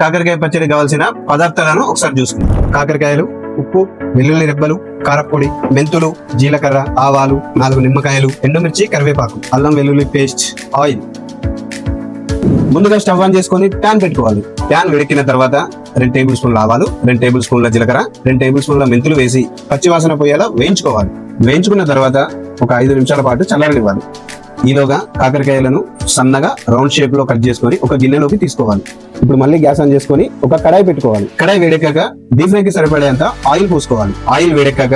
కాకరకాయ పచ్చడి కావాల్సిన పదార్థాలను ఒకసారి చూసుకుందాం. కాకరకాయలు, ఉప్పు, వెల్లుల్లి రెబ్బలు, కారపొడి, మెంతులు, జీలకర్ర, ఆవాలు, 4 నిమ్మకాయలు, ఎండుమిర్చి, కరివేపాకు, అల్లం వెల్లుల్లి పేస్ట్, ఆయిల్. ముందుగా స్టవ్ ఆన్ చేసుకొని ప్యాన్ పెట్టుకోవాలి. ప్యాన్ వేడెక్కిన తర్వాత 2 టేబుల్ స్పూన్ల ఆవాలు, 2 టేబుల్ స్పూన్ల జీలకర్ర, 2 టేబుల్ స్పూన్ల మెంతులు వేసి పచ్చివాసన పోయేలా వేయించుకోవాలి. వేయించుకున్న తర్వాత ఒక 5 నిమిషాల పాటు చల్లారనివ్వాలి. ఈలోగా కాకరకాయలను సన్నగా రౌండ్ షేప్ లో కట్ చేసుకొని ఒక గిన్నెలోకి తీసుకోవాలి. ఇప్పుడు మళ్ళీ గ్యాస్ ఆన్ చేసుకొని ఒక కడాయి పెట్టుకోవాలి. కడాయి వేడెక్కాక డీప్ ఫ్రై కి సరిపడేంత ఆయిల్ పోసుకోవాలి. ఆయిల్ వేడెక్కాక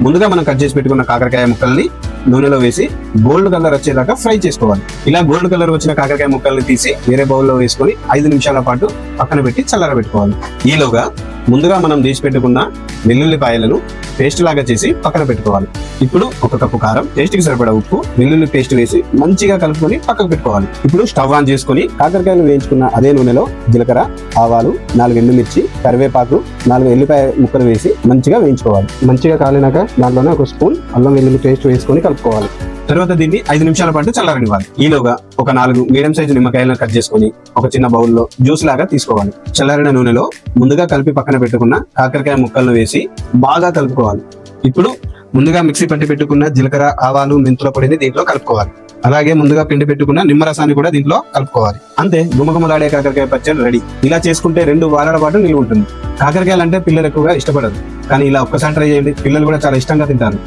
ముందుగా మనం కట్ చేసి పెట్టుకున్న కాకరకాయ ముక్కల్ని నూనెలో వేసి గోల్డ్ కలర్ వచ్చేదాకా ఫ్రై చేసుకోవాలి. ఇలా గోల్డ్ కలర్ వచ్చిన కాకరకాయ ముక్కల్ని తీసి వేరే బౌల్లో వేసుకొని 5 నిమిషాల పాటు పక్కన పెట్టి చల్లారబెట్టుకోవాలి. ఈలోగా ముందుగా మనం తీసి పెట్టుకున్న వెల్లుల్లిపాయలను పేస్ట్ లాగా చేసి పక్కన పెట్టుకోవాలి. ఇప్పుడు 1 కప్పు కారం, టేస్ట్ కి సరిపడా ఉప్పు, వెల్లుల్లి పేస్ట్ వేసి మంచిగా కలుపుకొని పక్కకు పెట్టుకోవాలి. ఇప్పుడు స్టవ్ ఆన్ చేసుకుని కాకరకాయలు వేయించుకున్న అదే నూనెలో జీలకర్ర, ఆవాలు, 4 ఎండుమిర్చి, కరివేపాకు, 4 ఎల్లిపాయ ముక్కలు వేసి మంచిగా వేయించుకోవాలి. మంచిగా కాలినాక దాంట్లోనే 1 స్పూన్ అల్లం వెల్లుల్లి పేస్ట్ వేసుకొని కలుపుకోవాలి. తర్వాత దీన్ని 5 నిమిషాల పాటు చల్లారనివ్వాలి. ఈలోగా ఒక 4 మీడియం సైజు నిమ్మకాయలను కట్ చేసుకొని ఒక చిన్న బౌల్లో జ్యూస్ లాగా తీసుకోవాలి. చల్లారిన నూనెలో ముందుగా కలిపి పక్కన పెట్టుకున్న కాకరకాయ ముక్కలను వేసి బాగా కలుపుకోవాలి. ఇప్పుడు ముందుగా మిక్సీ పట్టి పెట్టుకున్న జీలకర్ర, ఆవాలు, మెంతుల పొడిని దీంట్లో కలుపుకోవాలి. అలాగే ముందుగా పిండి పెట్టుకున్న నిమ్మరసాన్ని కూడా దీంట్లో కలుపుకోవాలి. అంతే, గుమగుమలాడే కాకరకాయ పచ్చడి రెడీ. ఇలా చేసుకుంటే 2 వారాల పాటు నిలువ ఉంటుంది. కాకరకాయలు అంటే పిల్లలు ఎక్కువగా ఇష్టపడరు, కానీ ఇలా ఒక్కసారి ట్రై చేయండి, పిల్లలు కూడా చాలా ఇష్టంగా తింటారు.